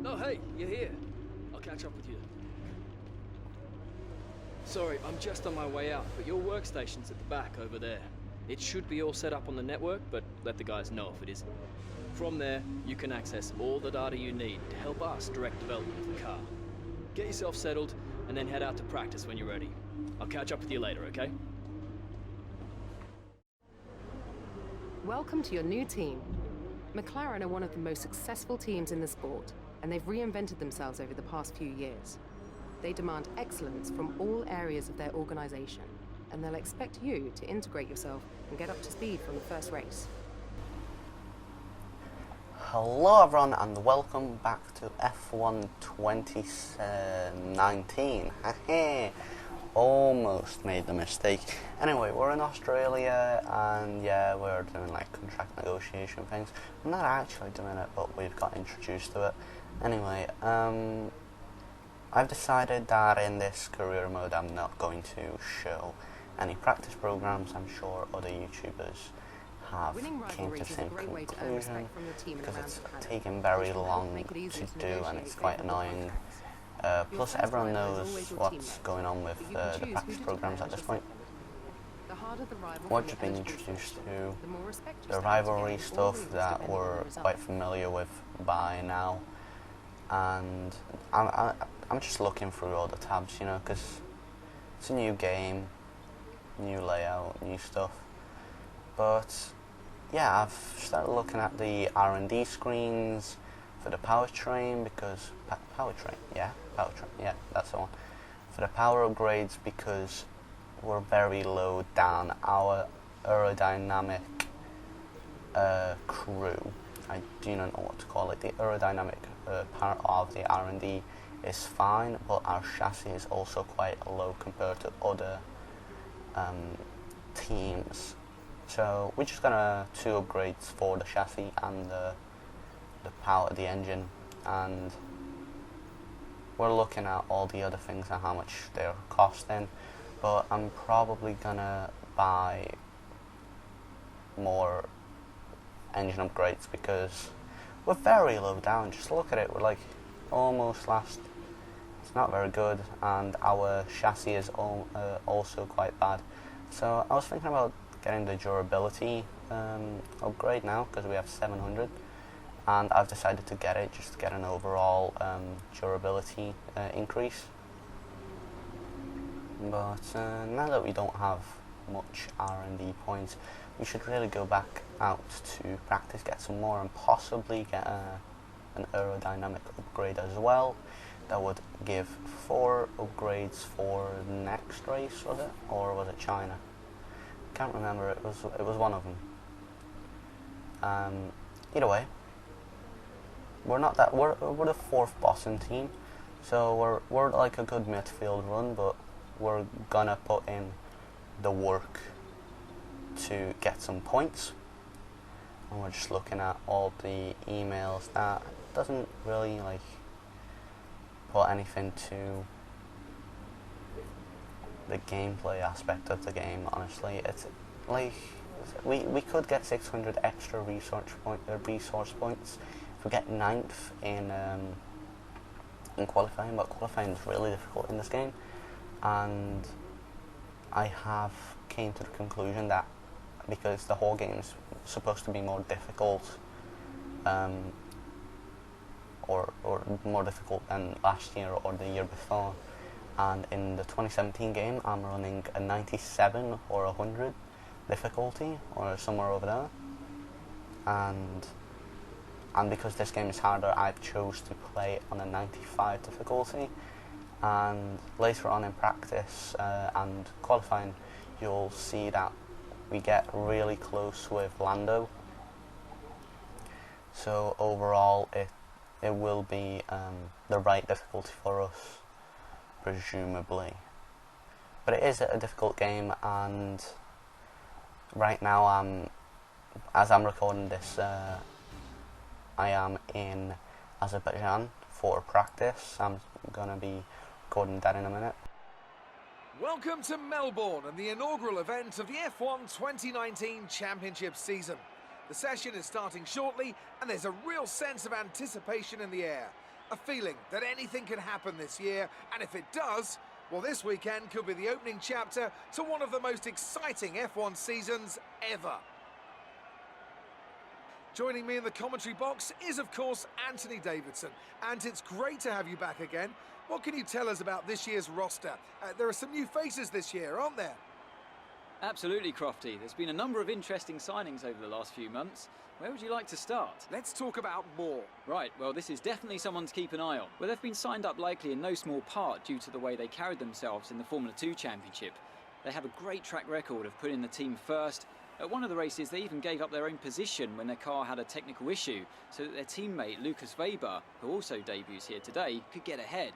Oh, hey, you're here. I'll catch up with you. Sorry, I'm just on my way out, but your workstation's at the back over there. It should be all set up on the network, but let the guys know if it isn't. From there, you can access all the data you need to help us direct development of the car. Get yourself settled, and then head out to practice when you're ready. I'll catch up with you later, okay? Welcome to your new team. McLaren are one of the most successful teams in the sport, and they've reinvented themselves over the past few years. They demand excellence from all areas of their organization, and they'll expect you to integrate yourself and get up to speed from the first race. Hello everyone and welcome back to F1 2019. Almost made the mistake. Anyway, we're in Australia and yeah, we're doing like contract negotiation things. I'm not actually doing it, but we've got introduced to it. Anyway, I've decided that in this career mode I'm not going to show any practice programs. I'm sure other YouTubers have came to the same conclusion because it's taken very long to do and it's quite annoying. Plus everyone knows what's going on with the practice programs at this point. We've been introduced to the rivalry stuff that we're quite familiar with by now, and I'm just looking through all the tabs, you know, because it's a new game, new layout, new stuff. But yeah, I've started looking at the R&D screens for the powertrain because powertrain, that's the one. For the power upgrades because we're very low down. Our aerodynamic crew, I do not know what to call it. The aerodynamic part of the R&D is fine, but our chassis is also quite low compared to other teams. So we're just gonna 2 upgrades for the chassis and the power of the engine, and we're looking at all the other things and how much they're costing. But I'm probably gonna buy more engine upgrades because we're very low down. Just look at it, we're like almost last. It's not very good, and our chassis is also quite bad. So I was thinking about getting the durability upgrade now because we have 700, and I've decided to get it just to get an overall durability increase. But now that we don't have much R&D points, we should really go back out to practice, get some more, and possibly get an aerodynamic upgrade as well. That would give 4 upgrades for the next race, was it? Or was it China? Can't remember, it was one of them. Either way, we're the 4th Boston team, so we're like a good midfield run, but we're gonna put in the work to get some points. And we're just looking at all the emails. That doesn't really like put anything to the gameplay aspect of the game. Honestly, it's like we could get 600 extra resource points if we get 9th in qualifying, but qualifying is really difficult in this game, and I have came to the conclusion that because the whole game is supposed to be more difficult, or more difficult than last year or the year before, and in the 2017 game I'm running a 97 or 100 difficulty or somewhere over there, and because this game is harder, I chose to play on a 95 difficulty. And later on in practice and qualifying, you'll see that we get really close with Lando. So overall, it will be the right difficulty for us, presumably. But it is a difficult game, and right now as I'm recording this, I am in Azerbaijan for practice. I'm gonna be recording that in a minute. Welcome to Melbourne and the inaugural event of the F1 2019 Championship season. The session is starting shortly and there's a real sense of anticipation in the air. A feeling that anything can happen this year, and if it does, well, this weekend could be the opening chapter to one of the most exciting F1 seasons ever. Joining me in the commentary box is, of course, Anthony Davidson. And it's great to have you back again. What can you tell us about this year's roster? There are some new faces this year, aren't there? Absolutely, Crofty. There's been a number of interesting signings over the last few months. Where would you like to start? Let's talk about more. Right, well, this is definitely someone to keep an eye on. Well, they've been signed up likely in no small part due to the way they carried themselves in the Formula 2 Championship. They have a great track record of putting the team first. At one of the races, they even gave up their own position when their car had a technical issue, so that their teammate Lucas Weber, who also debuts here today, could get ahead.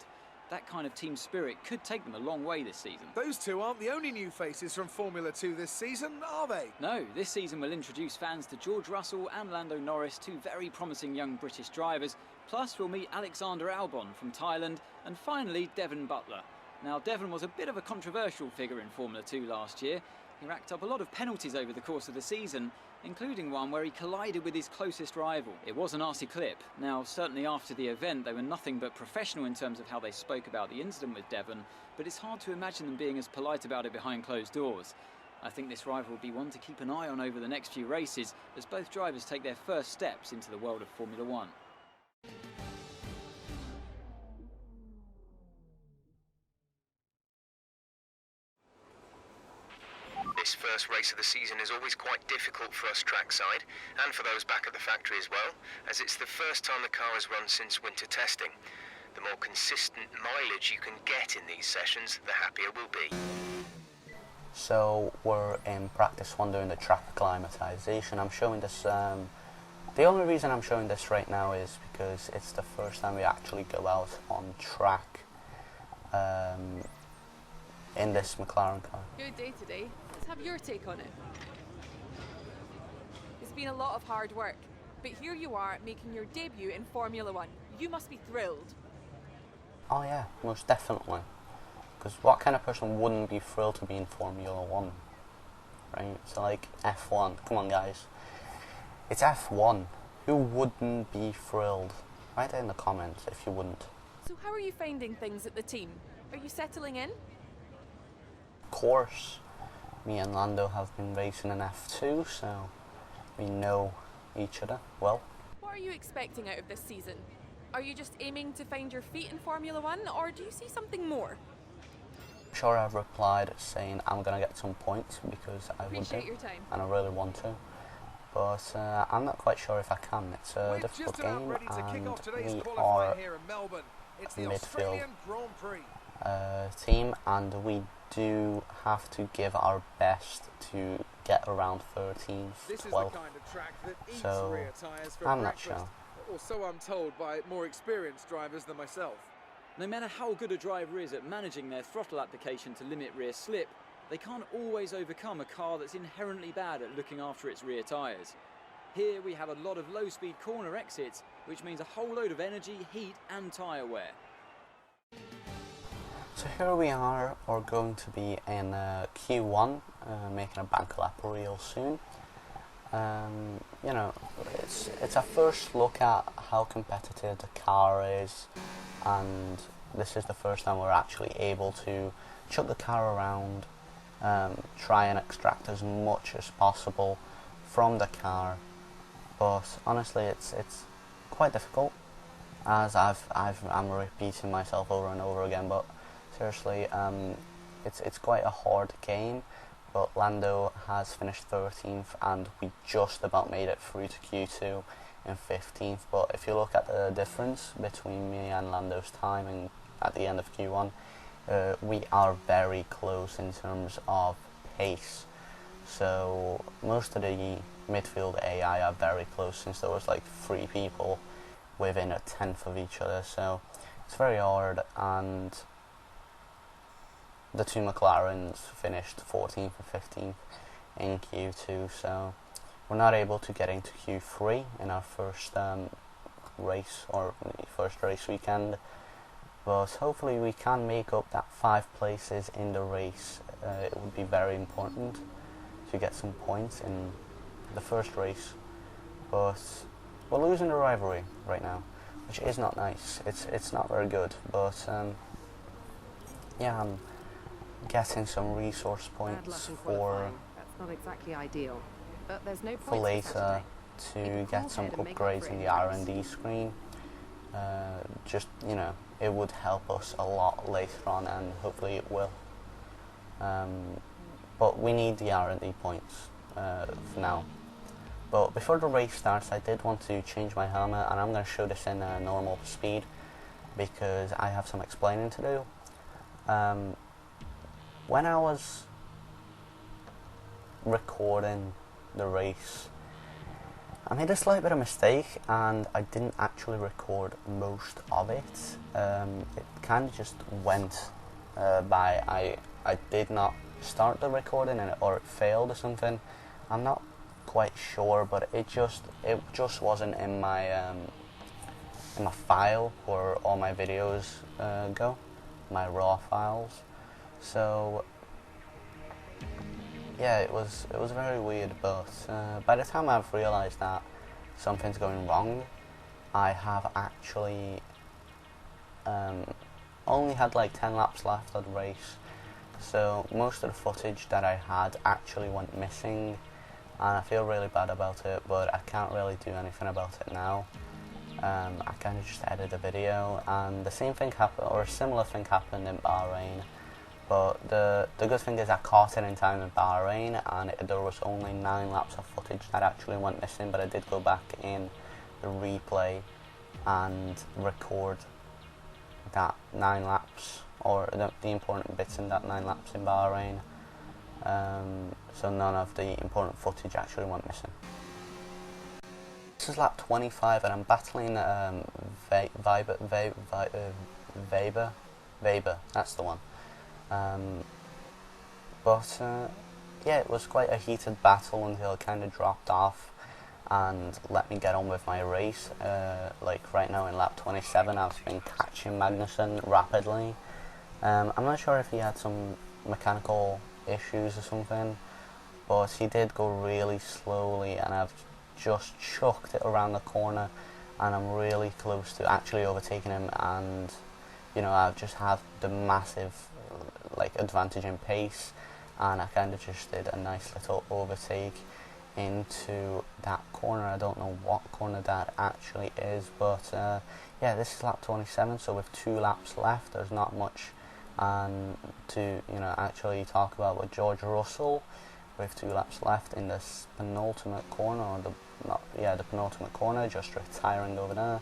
That kind of team spirit could take them a long way this season. Those two aren't the only new faces from Formula 2 this season, are they? No, this season will introduce fans to George Russell and Lando Norris, two very promising young British drivers. Plus, we'll meet Alexander Albon from Thailand, and finally, Devon Butler. Now, Devon was a bit of a controversial figure in Formula 2 last year. He racked up a lot of penalties over the course of the season, including one where he collided with his closest rival. It was a nasty clip. Now, certainly after the event, they were nothing but professional in terms of how they spoke about the incident with Devon, but it's hard to imagine them being as polite about it behind closed doors. I think this rival will be one to keep an eye on over the next few races, as both drivers take their first steps into the world of Formula 1. This first race of the season is always quite difficult for us trackside, and for those back at the factory as well, as it's the first time the car has run since winter testing. The more consistent mileage you can get in these sessions, the happier we'll be. So we're in practice one doing the track acclimatization. I'm showing this, the only reason I'm showing this right now is because it's the first time we actually go out on track in this McLaren car. Good day today. Let's have your take on it. It's been a lot of hard work, but here you are making your debut in Formula 1. You must be thrilled. Oh yeah, most definitely. Because what kind of person wouldn't be thrilled to be in Formula 1? Right? So like F1, come on guys. It's F1. Who wouldn't be thrilled? Write it in the comments if you wouldn't. So how are you finding things at the team? Are you settling in? Of course. Me and Lando have been racing in F2, so we know each other well. What are you expecting out of this season? Are you just aiming to find your feet in Formula 1, or do you see something more? I'm sure I've replied saying I'm going to get some points because I would do, Appreciate your time. and I really want to. But I'm not quite sure if I can. It's a We're difficult just about game, ready to kick off and today's we qualifying are here in Melbourne. It's the midfield Australian Grand Prix. team, and we do have to give our best to get around 13th, This is the 12th. kind of track that eats So, rear tyres for I'm not breakfast. sure. Or so I'm told by more experienced drivers than myself. No matter how good a driver is at managing their throttle application to limit rear slip, they can't always overcome a car that's inherently bad at looking after its rear tyres. Here we have a lot of low-speed corner exits, which means a whole load of energy, heat and tyre wear. So here we are, we're going to be in Q1, making a bank lap real soon. You know, it's a first look at how competitive the car is, and this is the first time we're actually able to chuck the car around, try and extract as much as possible from the car. But honestly, it's quite difficult, as I'm repeating myself over and over again. But seriously, it's quite a hard game. But Lando has finished 13th, and we just about made it through to Q2 in 15th. But if you look at the difference between me and Lando's timing at the end of Q1, we are very close in terms of pace. So most of the midfield AI are very close, since there was like 3 people within a tenth of each other. So it's very hard, and the 2 McLarens finished 14th and 15th in Q2, so we're not able to get into Q3 in our first race, or first race weekend. But hopefully we can make up that 5 places in the race. It would be very important to get some points in the first race. But we're losing the rivalry right now. which is not nice. It's not very good, but yeah, I'm getting some resource points for That's not exactly ideal, but there's no for point later to get some upgrades in the R&D screen. Just, you know, it would help us a lot later on, and hopefully it will. But we need the R&D points for now. But before the race starts, I did want to change my helmet, and I'm going to show this in normal speed because I have some explaining to do. When I was recording the race, I made a slight bit of mistake, and I didn't actually record most of it. It kind of just went by. I did not start the recording, or it failed or something. I'm not quite sure, but it just wasn't in my file where all my videos go, my raw files. So yeah, it was very weird, but by the time I've realised that something's going wrong, I have actually only had like 10 laps left of the race, so most of the footage that I had actually went missing, and I feel really bad about it, but I can't really do anything about it now. I kind of just edited a video, and the same thing happened, or a similar thing happened in Bahrain. But the good thing is I caught it in time in Bahrain, and there was only 9 laps of footage that actually went missing, but I did go back in the replay and record that 9 laps, or the important bits in that 9 laps in Bahrain. So none of the important footage actually went missing. This is lap 25, and I'm battling Weber, that's the one. But yeah, it was quite a heated battle until it kind of dropped off and let me get on with my race. Like right now in lap 27, I've been catching Magnussen rapidly. I'm not sure if he had some mechanical issues or something, but he did go really slowly, and I've just chucked it around the corner, and I'm really close to actually overtaking him, and you know, I just have the massive advantage in pace, and I kind of just did a nice little overtake into that corner. I don't know what corner that actually is, but yeah, this is lap 27, so with 2 laps left, there's not much to actually talk about with George Russell. With 2 laps left in this penultimate corner, or the penultimate corner, just retiring over there.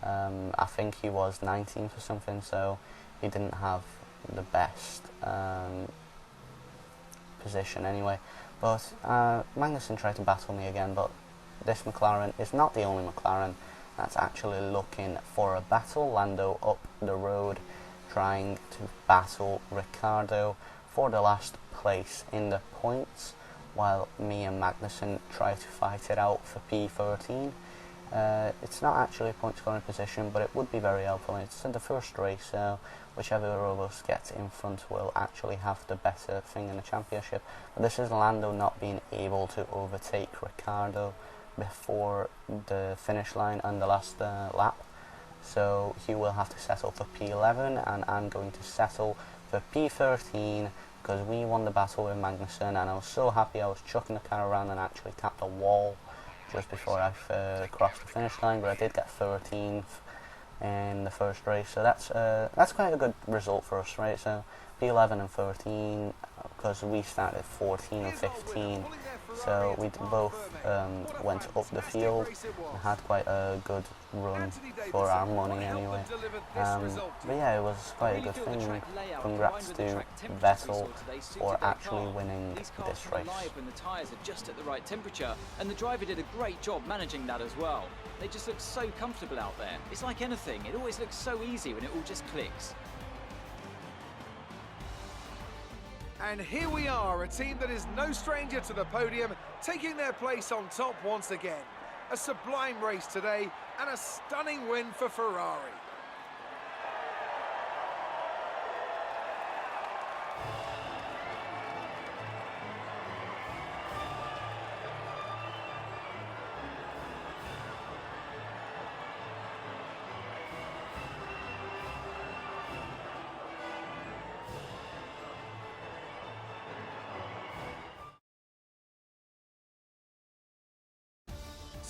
I think he was 19th or something, so he didn't have the best position anyway. But Magnussen tried to battle me again, but this McLaren is not the only McLaren that's actually looking for a battle. Lando up the road trying to battle Ricciardo for the last place in the points, while me and Magnussen try to fight it out for P13. It's not actually a point scoring position, but it would be very helpful. It's in the first race, so whichever of us gets in front will actually have the better thing in the championship. But this is Lando not being able to overtake Ricciardo before the finish line and the last lap, so he will have to settle for P11, and I'm going to settle for P13 because we won the battle with Magnussen, and I was so happy. I was chucking the car around and actually tapped a wall just before I crossed the finish line, but I did get 13th in the first race, so that's quite a good result for us, right? So P11 and 13, because we started 14 and 15, so we both went up the field and had quite a good run for our money anyway. But yeah, it was quite a good thing. Congrats to Vettel for actually winning this race. And the tyres are just at the right temperature, and the driver did a great job managing that as well. They just look so comfortable out there. It's like anything, it always looks so easy when it all just clicks. And here we are, a team that is no stranger to the podium, taking their place on top once again. A sublime race today, and a stunning win for Ferrari.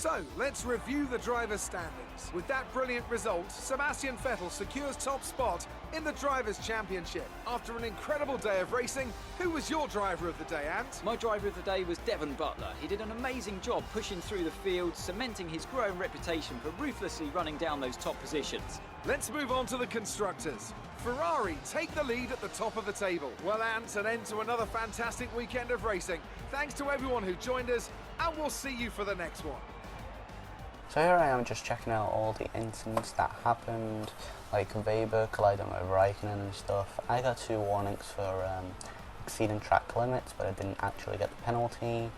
So, let's review the drivers' standings. With that brilliant result, Sebastian Vettel secures top spot in the Drivers' Championship. After an incredible day of racing, who was your driver of the day, Ant? My driver of the day was Devon Butler. He did an amazing job pushing through the field, cementing his growing reputation for ruthlessly running down those top positions. Let's move on to the constructors. Ferrari take the lead at the top of the table. Well, Ant, an end to another fantastic weekend of racing. Thanks to everyone who joined us, and we'll see you for the next one. So here I am just checking out all the incidents that happened, like Weber colliding with Raikkonen and stuff. I got 2 warnings for exceeding track limits, but I didn't actually get the penalty.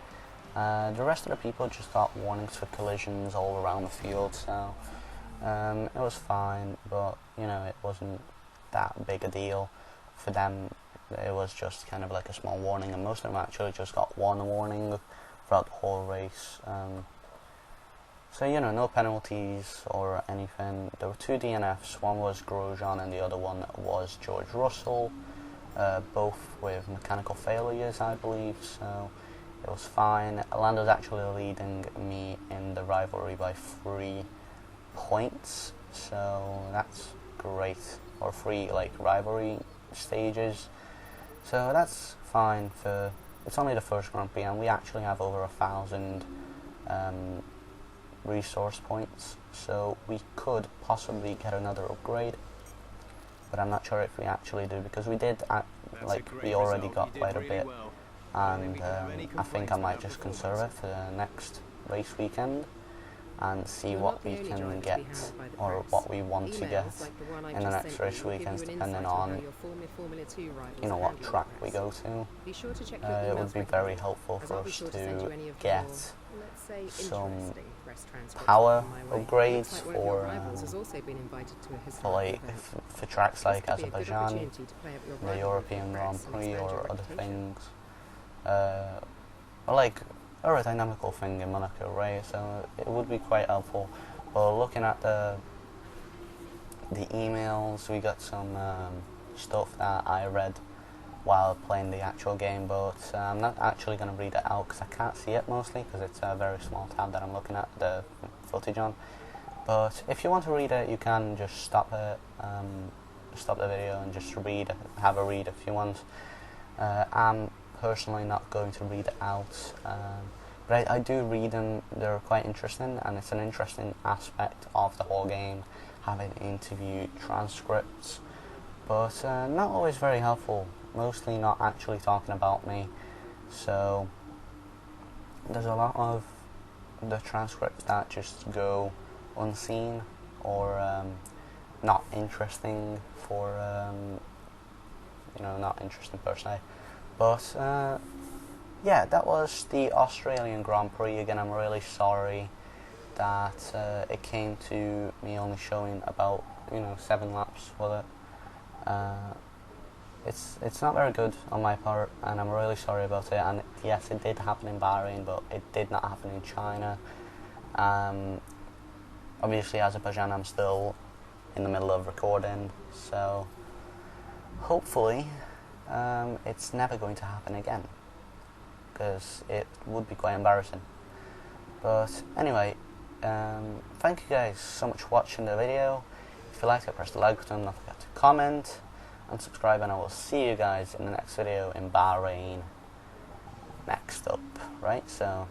The rest of the people just got warnings for collisions all around the field, so it was fine, but you know, it wasn't that big a deal. For them, it was just kind of like a small warning, and most of them actually just got 1 warning throughout the whole race. So, you know, no penalties or anything. There were 2 DNFs, one was Grosjean and the other one was George Russell, both with mechanical failures, I believe, so it was fine. Lando's actually leading me in the rivalry by 3 points, so that's great, or 3 like rivalry stages, so that's fine. For it's only the first Grand Prix, and we actually have over 1,000 resource points, so we could possibly get another upgrade, but I'm not sure if we actually do, because we did we already got quite a bit, and I think I might just conserve it for the next race weekend and see what we can get, or what we want to get in the next race weekends, depending on, you know, what track we go to. It would be very helpful for us to get some power upgrades for tracks like Azerbaijan, the European Grand Prix, or other things, or like aerodynamical thing in Monaco, right? So it would be quite helpful. But looking at the emails, we got some stuff that I read while playing the actual game, but I'm not actually going to read it out because I can't see it mostly, because it's a very small tab that I'm looking at the footage on. But if you want to read it, you can just stop it, stop the video and just have a read if you want. I'm personally not going to read it out, but I do read them. They're quite interesting, and it's an interesting aspect of the whole game, having interview transcripts, but not always very helpful, mostly not actually talking about me. So there's a lot of the transcripts that just go unseen, or not interesting for you know, not interesting per se. But yeah, that was the Australian Grand Prix. Again, I'm really sorry that it came to me only showing about, you know, 7 laps with it. It's not very good on my part, and I'm really sorry about it. And yes, it did happen in Bahrain, but it did not happen in China. Obviously, Azerbaijan, I'm still in the middle of recording, so hopefully it's never going to happen again, because it would be quite embarrassing. But anyway, thank you guys so much for watching the video. If you liked it, press the like button, don't forget to comment and subscribe, and I will see you guys in the next video in Bahrain next up, right? So